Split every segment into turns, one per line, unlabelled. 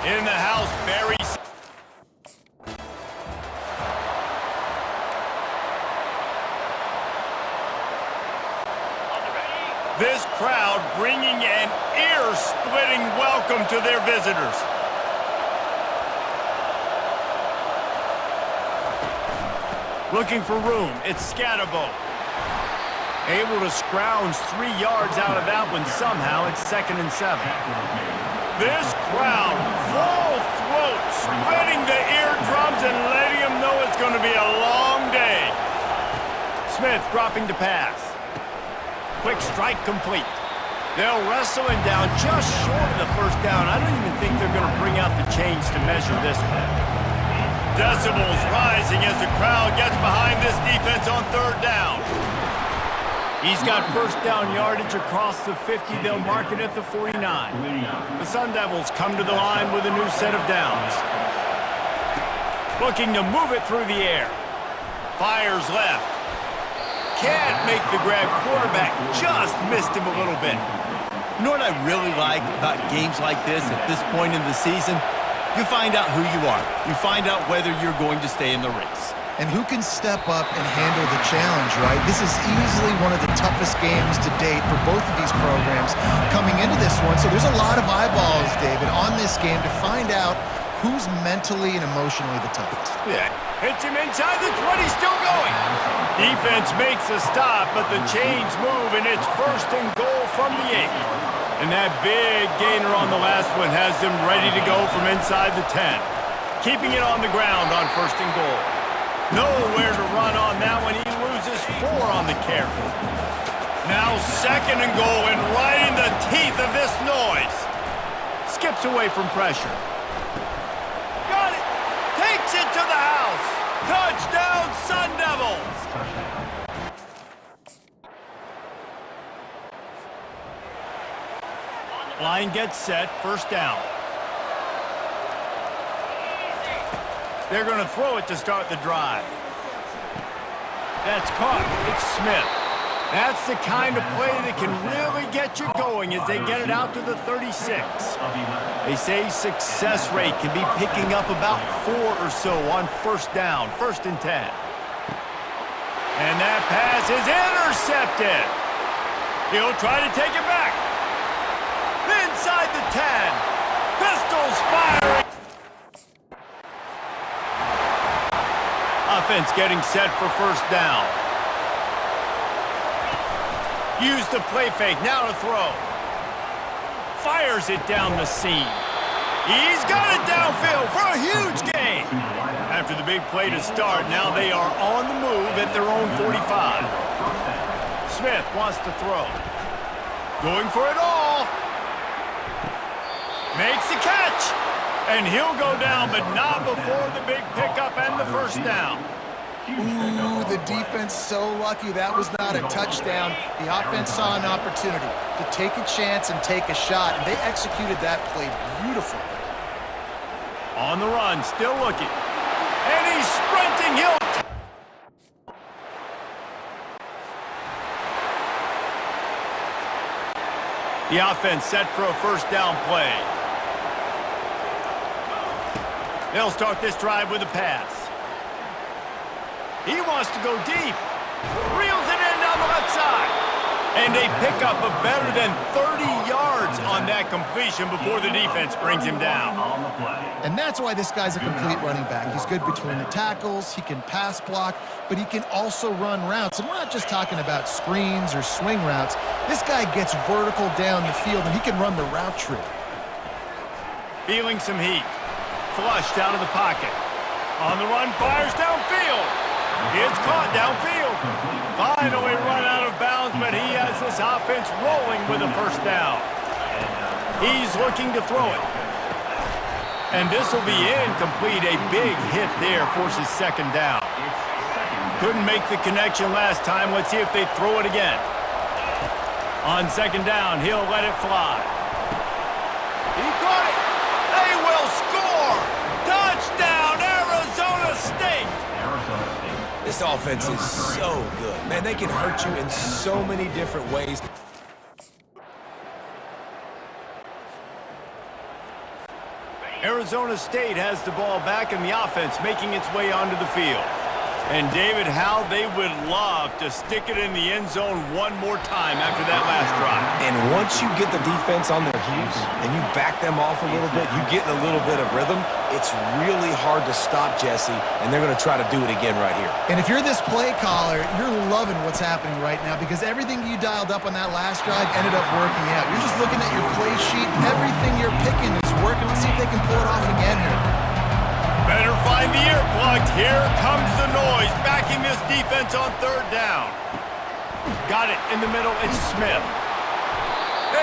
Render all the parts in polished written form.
In the house, Barry. This crowd bringing an ear-splitting welcome to their visitors. Looking for room, it's Scatterbo. Able to scrounge 3 yards out of that one somehow. It's 2nd and 7. This crowd, full throat, splitting the eardrums and letting them know it's going to be a long day. Smith dropping to pass. Quick strike complete. They'll wrestle him down just short of the first down. I don't even think they're going to bring out the chains to measure this one. Decibels rising as the crowd gets behind this defense on 3rd down. He's got first down yardage across the 50. They'll mark it at the 49. The Sun Devils come to the line with a new set of downs. Looking to move it through the air. Fires left. Can't make the grab. Quarterback just missed him a little bit.
You know what I really like about games like this at this point in the season? You find out who you are. You find out whether you're going to stay in the race.
And who can step up and handle the challenge, right? This is easily one of the toughest games to date for both of these programs coming into this one. So there's a lot of eyeballs, David, on this game to find out who's mentally and emotionally the toughest.
Yeah. Hits him inside the 20, still going. Defense makes a stop, but the chains move, and it's 1st and goal from the 8. And that big gainer on the last one has them ready to go from inside the 10. Keeping it on the ground on 1st and goal. Nowhere to run on that one. He loses 4 on the carry. Now 2nd and goal, and right in the teeth of this noise. Skips away from pressure. Got it. Takes it to the house. Touchdown, Sun Devils. Line gets set, 1st down. They're going to throw it to start the drive. That's caught. It's Smith. That's the kind of play that can really get you going as they get it out to the 36. They say success rate can be picking up about 4 or so on 1st down, 1st and 10. And that pass is intercepted. He'll try to take it back. Inside the 10. Pistols firing. Offense getting set for 1st down. Use the play fake, now to throw. Fires it down the seam. He's got it downfield for a huge gain. After the big play to start, now they are on the move at their own 45. Smith wants to throw. Going for it all. Makes the catch. And he'll go down, but not before the big pickup and the 1st down.
Ooh, the defense so lucky that was not a touchdown. The offense saw an opportunity to take a chance and take a shot, and they executed that play beautifully.
On the run, still looking. And he's sprinting. The offense set for a 1st down play. They'll start this drive with a pass. He wants to go deep. Reels it in down the left side. And a pickup of better than 30 yards on that completion before the defense brings him down.
And that's why this guy's a complete running back. He's good between the tackles, he can pass block, but he can also run routes. And we're not just talking about screens or swing routes. This guy gets vertical down the field, and he can run the route tree.
Feeling some heat. Flushed out of the pocket. On the run, fires downfield. It's caught downfield. Finally run out of bounds, but he has this offense rolling with a 1st down. He's looking to throw it. And this will be incomplete. A big hit there forces 2nd down. Couldn't make the connection last time. Let's see if they throw it again. On 2nd down, he'll let it fly. He caught it. They will score. Touchdown, Arizona State.
This offense is so good. Man, they can hurt you in so many different ways.
Arizona State has the ball back in the offense, making its way onto the field. And David, how they would love to stick it in the end zone one more time after that last drive.
And once you get the defense on their heels and you back them off a little bit, you get in a little bit of rhythm, it's really hard to stop, Jesse, and they're going to try to do it again right here.
And if you're this play caller, you're loving what's happening right now because everything you dialed up on that last drive ended up working out. You're just looking at your play sheet. Everything you're picking is working. Let's see if they can pull it off again here.
Better find the earplugs. Here comes the noise, backing this defense on third down. Got it in the middle. It's Smith.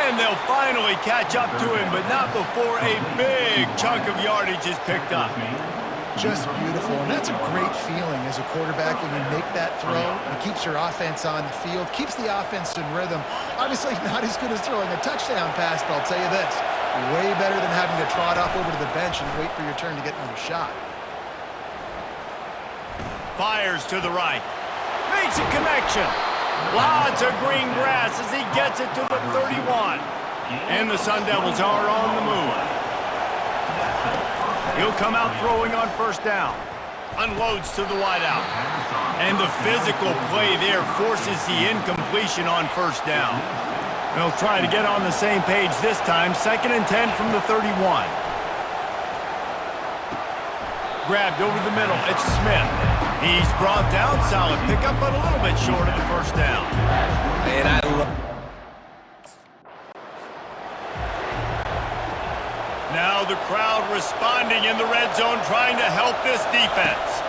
And they'll finally catch up to him, but not before a big chunk of yardage is picked up.
Just beautiful, and that's a great feeling as a quarterback when you make that throw. It keeps your offense on the field, keeps the offense in rhythm. Obviously not as good as throwing a touchdown pass, but I'll tell you this, way better than having to trot off over to the bench and wait for your turn to get another shot.
Fires to the right. Makes a connection. Lots of green grass as he gets it to the 31. And the Sun Devils are on the move. He'll come out throwing on first down. Unloads to the wideout. And the physical play there forces the incompletion on first down. They'll try to get on the same page this time. 2nd and 10 from the 31. Grabbed over the middle. It's Smith. He's brought down. Solid pickup, but a little bit short of the first down.
And I love...
Now the crowd responding in the red zone, trying to help this defense.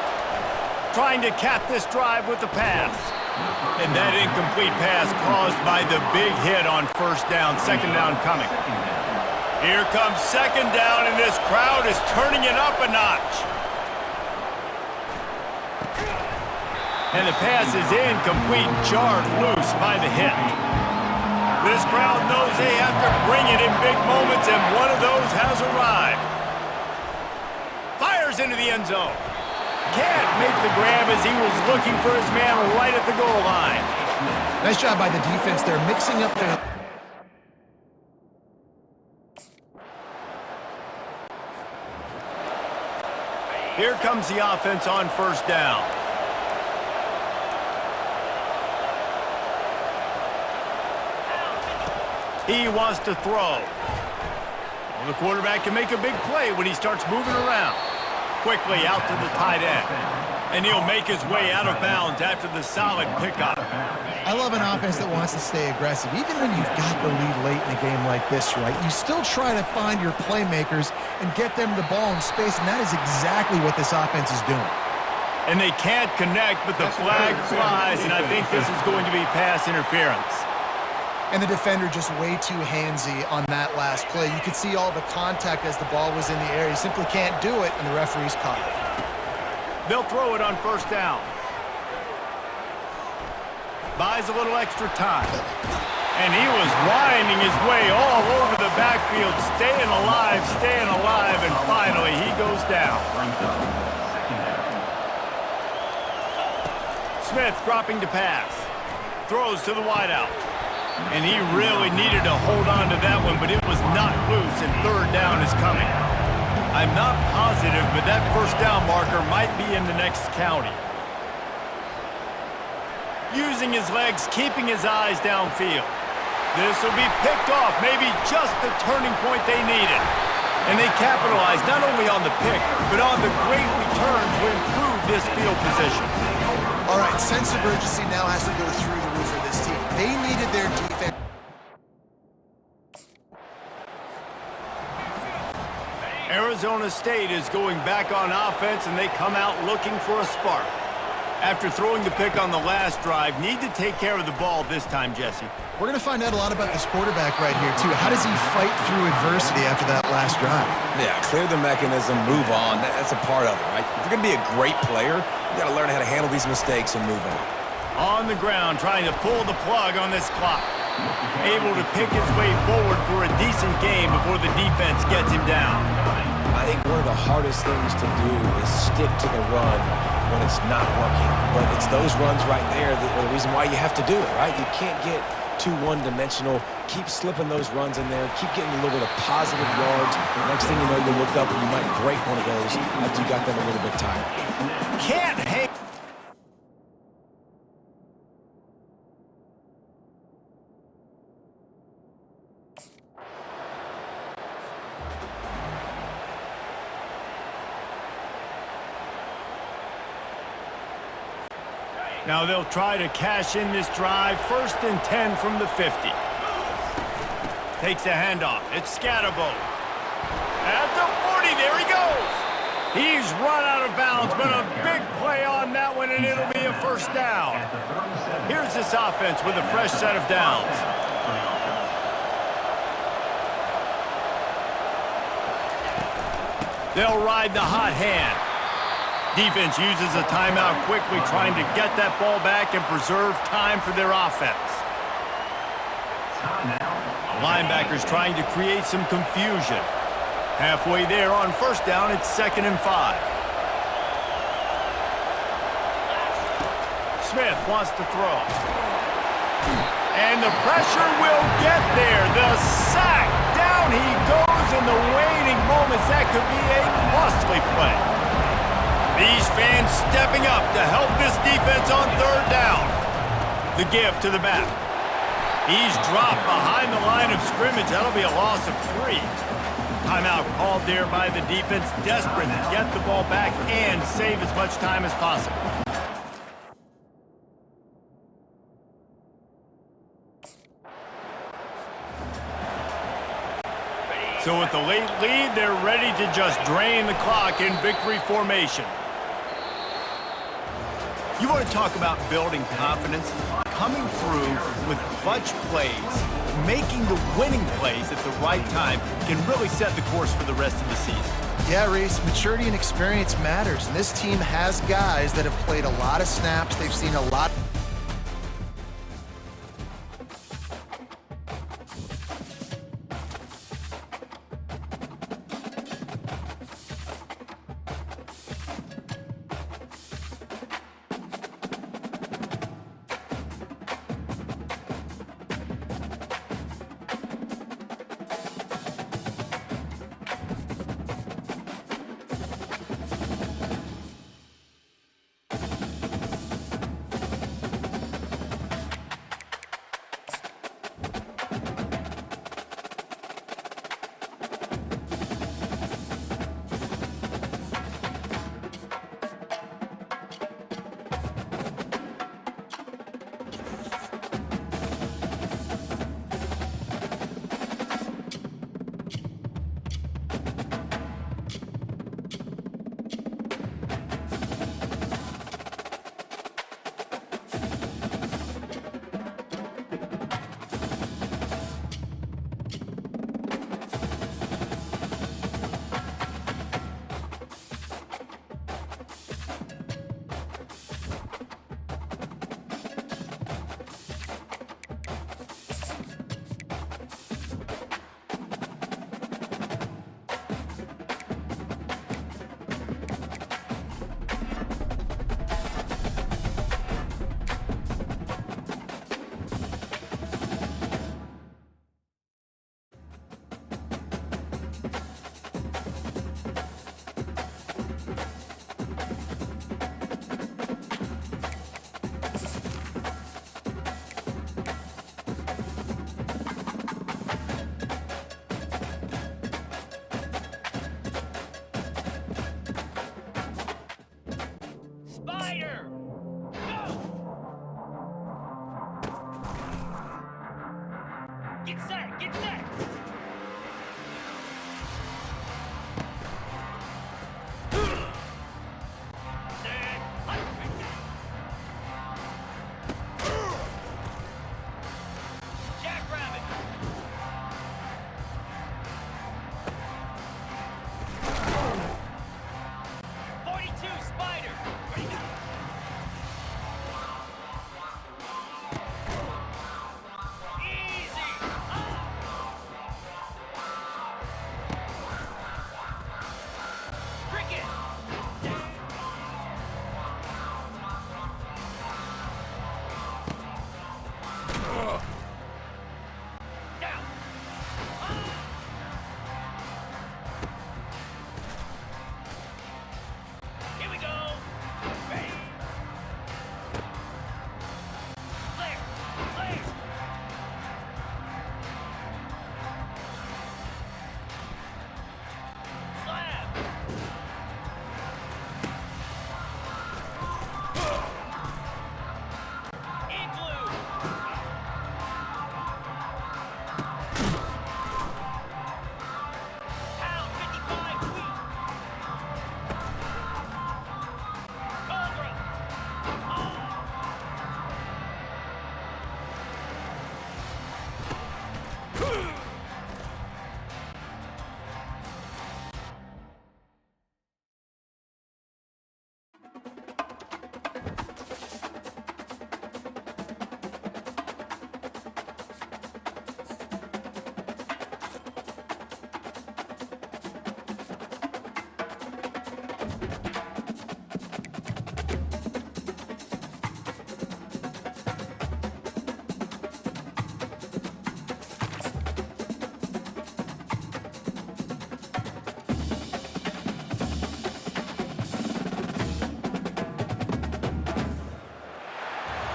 Trying to cap this drive with the pass. And that incomplete pass caused by the big hit on first down. 2nd down coming. Here comes 2nd down, and this crowd is turning it up a notch. And the pass is incomplete, jarred loose by the hit. This crowd knows they have to bring it in big moments, and one of those has arrived. Fires into the end zone. Can't make the grab as he was looking for his man right at the goal line.
Nice job by the defense there, mixing up their...
Here comes the offense on first down. He wants to throw. Well, the quarterback can make a big play when he starts moving around. Quickly out to the tight end. And he'll make his way out of bounds after the solid pickup.
I love an offense that wants to stay aggressive. Even when you've got the lead late in a game like this, right, you still try to find your playmakers and get them the ball in space, and that is exactly what this offense is doing.
And they can't connect, but the flag flies, and I think this is going to be pass interference.
And the defender just way too handsy on that last play. You could see all the contact as the ball was in the air. He simply can't do it, and the referee's caught it.
They'll throw it on first down. Buys a little extra time. And he was winding his way all over the backfield, staying alive, and finally he goes down. Smith dropping to pass. Throws to the wideout. And he really needed to hold on to that one, but it was not loose, and 3rd down is coming. I'm not positive, but that first down marker might be in the next county. Using his legs, keeping his eyes downfield. This will be picked off, maybe just the turning point they needed. And they capitalized not only on the pick, but on the great return to improve this field position.
All right, sense of urgency now has to go through the roof for this team. They needed their defense.
Arizona State is going back on offense, and they come out looking for a spark. After throwing the pick on the last drive, need to take care of the ball this time, Jesse.
We're going to find out a lot about this quarterback right here, too. How does he fight through adversity after that last drive?
Yeah, clear the mechanism, move on. That's a part of it, right? If you're going to be a great player, you got to learn how to handle these mistakes and move on.
On the ground, trying to pull the plug on this clock. Able to pick his way forward for a decent game before the defense gets him down.
I think one of the hardest things to do is stick to the run when it's not working. But it's those runs right there that are the reason why you have to do it, right? You can't get too one-dimensional. Keep slipping those runs in there. Keep getting a little bit of positive yards. Next thing you know, you look up and you might break one of those after you got them a little bit tired.
Can't hang. Now they'll try to cash in this drive. 1st and 10 from the 50. Takes a handoff. It's Scatterbo. At the 40, there he goes. He's run out of bounds, but a big play on that one, and it'll be a 1st down. Here's this offense with a fresh set of downs. They'll ride the hot hand. Defense uses a timeout quickly, trying to get that ball back and preserve time for their offense. Linebackers trying to create some confusion. Halfway there on 1st down, it's 2nd and 5. Smith wants to throw. And the pressure will get there. The sack. Down he goes in the waning moments. That could be a costly play. These fans stepping up to help this defense on 3rd down. The give to the back. He's dropped behind the line of scrimmage. That'll be a loss of 3. Timeout called there by the defense, desperate to get the ball back and save as much time as possible. So with the late lead, they're ready to just drain the clock in victory formation. You want to talk about building confidence? Coming through with clutch plays, making the winning plays at the right time can really set the course for the rest of the season.
Yeah, Reese, maturity and experience matters, and this team has guys that have played a lot of snaps. They've seen a lot.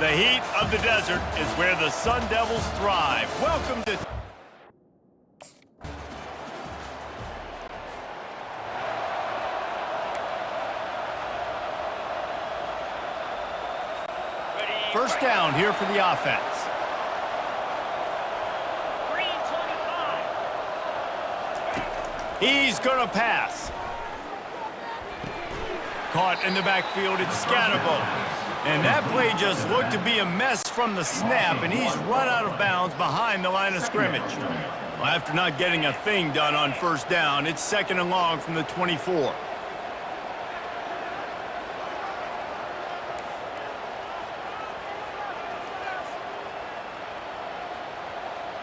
The heat of the desert is where the Sun Devils thrive. Welcome to... First down here for the offense. He's gonna pass. Caught in the backfield, it's Scatterbo. And that play just looked to be a mess from the snap, and he's run out of bounds behind the line of scrimmage. Well, after not getting a thing done on first down, it's 2nd and long from the 24.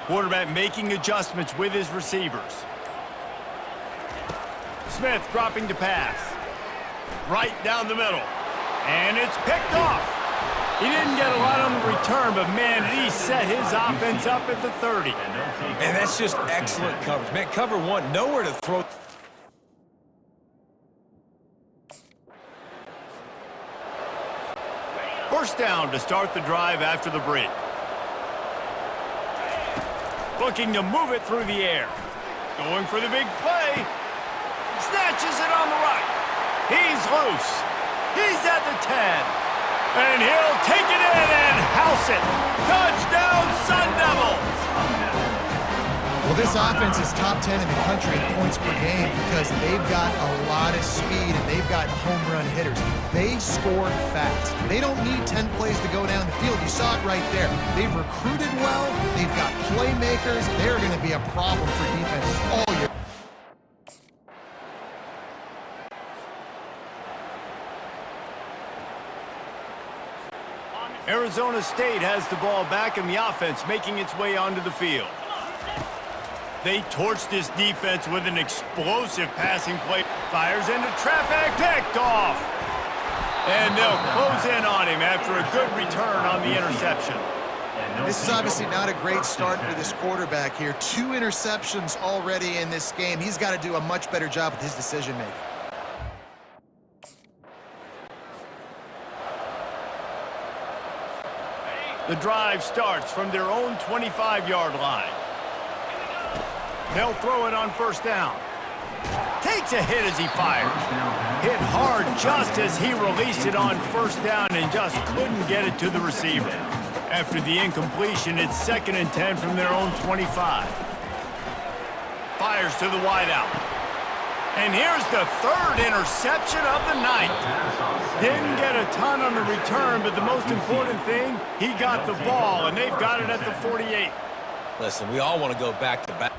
Quarterback making adjustments with his receivers. Smith dropping to pass. Right down the middle. And it's picked off. He didn't get a lot on the return, but man, did he set his offense up at the 30.
And that's just excellent coverage. Man, cover one, nowhere to throw.
First down to start the drive after the break. Looking to move it through the air. Going for the big play. Snatches it on the right. He's loose. He's at the 10. And he'll take it in and house it. Touchdown, Sun Devils!
Well, this offense is top 10 in the country in points per game because they've got a lot of speed and they've got home run hitters. They score fast. They don't need 10 plays to go down the field. You saw it right there. They've recruited well. They've got playmakers. They're going to be a problem for defenses all year.
Arizona State has the ball back in the offense, making its way onto the field. They torch this defense with an explosive passing play. Fires into traffic, picked off. And they'll close in on him after a good return on the interception.
This is obviously not a great start for this quarterback here. 2 interceptions already in this game. He's got to do a much better job with his decision-making.
The drive starts from their own 25-yard line. They'll throw it on first down. Takes a hit as he fires. Hit hard just as he released it on first down and just couldn't get it to the receiver. After the incompletion, it's 2nd and 10 from their own 25. Fires to the wideout. And here's the 3rd interception of the night. Didn't get a ton on the return, but the most important thing, he got the ball, and they've got it at the 48.
Listen, we all want to go back to back.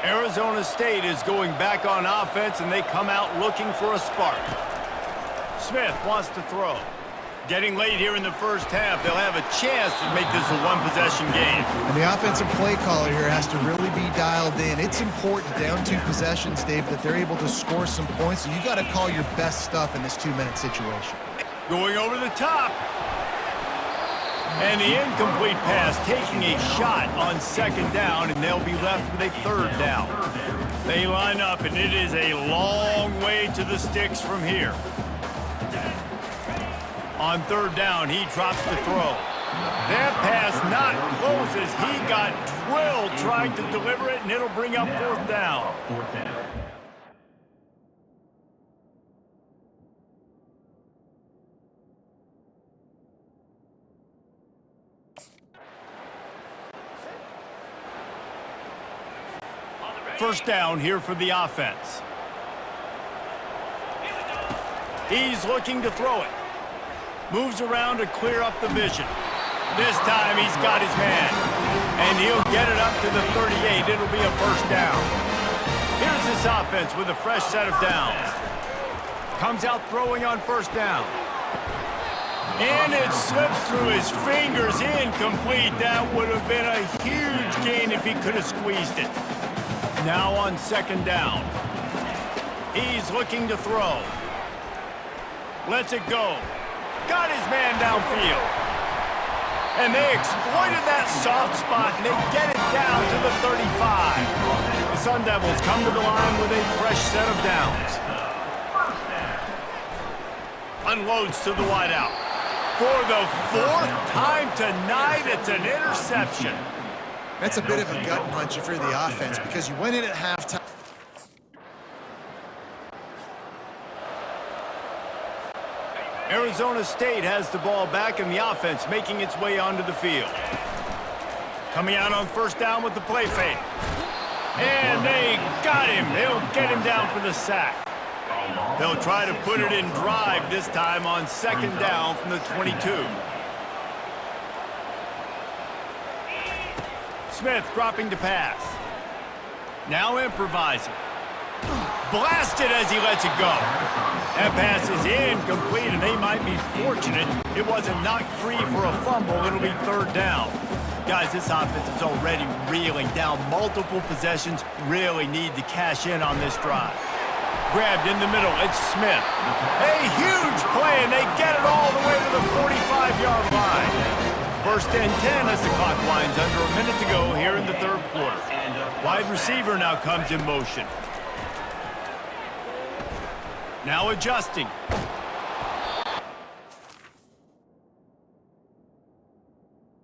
Arizona State is going back on offense, and they come out looking for a spark. Smith wants to throw. Getting late here in the first half, they'll have a chance to make this a one-possession game.
And the offensive play caller here has to really be dialed in. It's important down 2 possessions, Dave, that they're able to score some points. So you got to call your best stuff in this 2-minute situation.
Going over the top. And the incomplete pass taking a shot on 2nd down, and they'll be left with a 3rd down. They line up, and it is a long way to the sticks from here. On 3rd down, he drops the throw. That pass not close as he got drilled trying to deliver it, and it'll bring up 4th down. First down here for the offense. He's looking to throw it. Moves around to clear up the vision. This time he's got his man. And he'll get it up to the 38. It'll be a first down. Here's this offense with a fresh set of downs. Comes out throwing on first down. And it slips through his fingers, incomplete. That would have been a huge gain if he could have squeezed it. Now on second down. He's looking to throw. Lets it go. Got his man downfield. And they exploited that soft spot, and they get it down to the 35. The Sun Devils come to the line with a fresh set of downs. Unloads to the wideout. For the fourth time tonight, it's an interception.
That's a bit of a gut punch if you're the offense because you went in at halftime.
Arizona State has the ball back in the offense, making its way onto the field. Coming out on first down with the play fake. And they got him. They'll get him down for the sack. They'll try to put it in drive this time on second down from the 22. Smith dropping to pass. Now improvising. Blasted as he lets it go. That pass is incomplete, and they might be fortunate it wasn't knocked free for a fumble. It'll be third down. Guys, this offense is already reeling down multiple possessions. Really need to cash in on this drive. Grabbed in the middle, it's Smith. A huge play, and they get it all the way to the 45-yard line. First and 10 as the clock winds under a minute to go here in the third quarter. Wide receiver now comes in motion. Now adjusting.